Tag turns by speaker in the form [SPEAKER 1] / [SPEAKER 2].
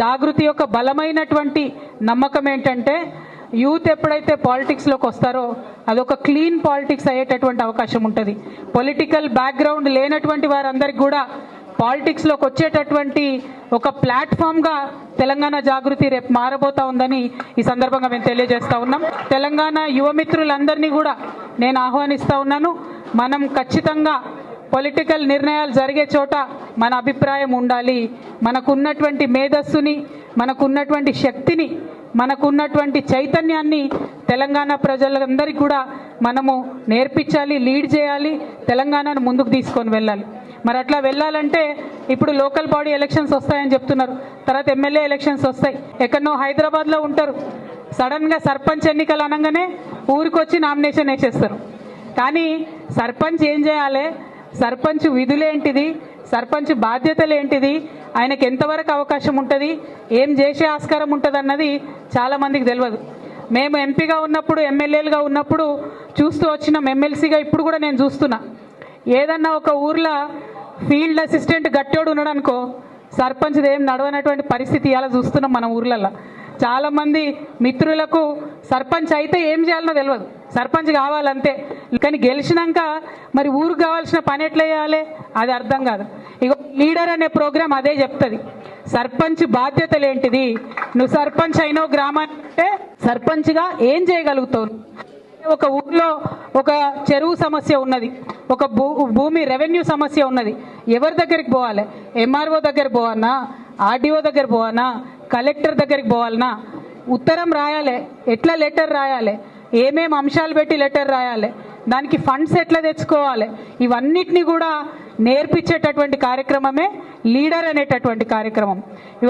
[SPEAKER 1] జాగృతి యొక్క బలమైనటువంటి నమ్మకం ఏంటంటే యూత్ ఎప్పుడైతే పాలిటిక్స్లోకి వస్తారో అదొక క్లీన్ పాలిటిక్స్ అయ్యేటటువంటి అవకాశం ఉంటుంది. పొలిటికల్ బ్యాక్గ్రౌండ్ లేనటువంటి వారందరికీ కూడా పాలిటిక్స్లోకి వచ్చేటటువంటి ఒక ప్లాట్ఫామ్గా తెలంగాణ జాగృతి రేపు మారబోతా ఉందని ఈ సందర్భంగా మేము తెలియజేస్తా ఉన్నాం. తెలంగాణ యువమిత్రులందరినీ కూడా నేను ఆహ్వానిస్తా ఉన్నాను. మనం ఖచ్చితంగా పొలిటికల్ నిర్ణయాలు జరిగే చోట మన అభిప్రాయం ఉండాలి. మనకున్నటువంటి మేధస్సుని, మనకున్నటువంటి శక్తిని, మనకున్నటువంటి చైతన్యాన్ని తెలంగాణ ప్రజలందరికీ కూడా మనము నేర్పించాలి, లీడ్ చేయాలి, తెలంగాణను ముందుకు తీసుకొని వెళ్ళాలి. మరి అట్లా వెళ్ళాలంటే ఇప్పుడు లోకల్ బాడీ ఎలక్షన్స్ వస్తాయని చెప్తున్నారు, తర్వాత ఎమ్మెల్యే ఎలక్షన్స్ వస్తాయి. ఎక్కడనో హైదరాబాద్లో ఉంటారు, సడన్గా సర్పంచ్ ఎన్నికలు అనగానే ఊరికొచ్చి నామినేషన్ వేసేస్తారు. కానీ సర్పంచ్ ఏం చేయాలి, సర్పంచ్ విధులేంటిది, సర్పంచ్ బాధ్యతలు ఏంటిది, ఆయనకు ఎంతవరకు అవకాశం ఉంటుంది, ఏం చేసే ఆస్కారం ఉంటుంది అన్నది చాలామందికి తెలియదు. మేము ఎంపీగా ఉన్నప్పుడు, ఎమ్మెల్యేలుగా ఉన్నప్పుడు చూస్తూ వచ్చినాం, ఎమ్మెల్సీగా ఇప్పుడు కూడా నేను చూస్తున్నా. ఏదన్నా ఒక ఊర్లో ఫీల్డ్ అసిస్టెంట్ గట్టోడు ఉన్నాడు అనుకో, సర్పంచ్ ఏం నడవనటువంటి పరిస్థితి ఇలా చూస్తున్నాం మన ఊర్లలో. చాలామంది మిత్రులకు సర్పంచ్ అయితే ఏం చేయాలనో తెలియదు, సర్పంచ్ కావాలంతే. కానీ గెలిచినాక మరి ఊరికి కావాల్సిన పని ఎట్లా చేయాలి అది అర్థం కాదు. ఇక లీడర్ అనే ప్రోగ్రాం అదే చెప్తుంది, సర్పంచ్ బాధ్యతలు ఏంటిది, నువ్వు సర్పంచ్ అయినావు గ్రామానికి అంటే సర్పంచ్గా ఏం చేయగలుగుతావు. ఒక ఊర్లో ఒక చెరువు సమస్య ఉన్నది, ఒక భూమి రెవెన్యూ సమస్య ఉన్నది, ఎవరి దగ్గరికి పోవాలి, ఎంఆర్ఓ దగ్గర పోవాలనా, ఆర్డీఓ దగ్గర పోవాలనా, కలెక్టర్ దగ్గరికి పోవాలనా, ఉత్తరం రాయాలి, ఎట్లా లెటర్ రాయాలి, ఏమేమి అంశాలు పెట్టి లెటర్ రాయాలి, దానికి ఫండ్స్ ఎట్లా తెచ్చుకోవాలి, ఇవన్నిటినీ కూడా నేర్పించేటటువంటి కార్యక్రమమే లీడర్ అనేటటువంటి కార్యక్రమం.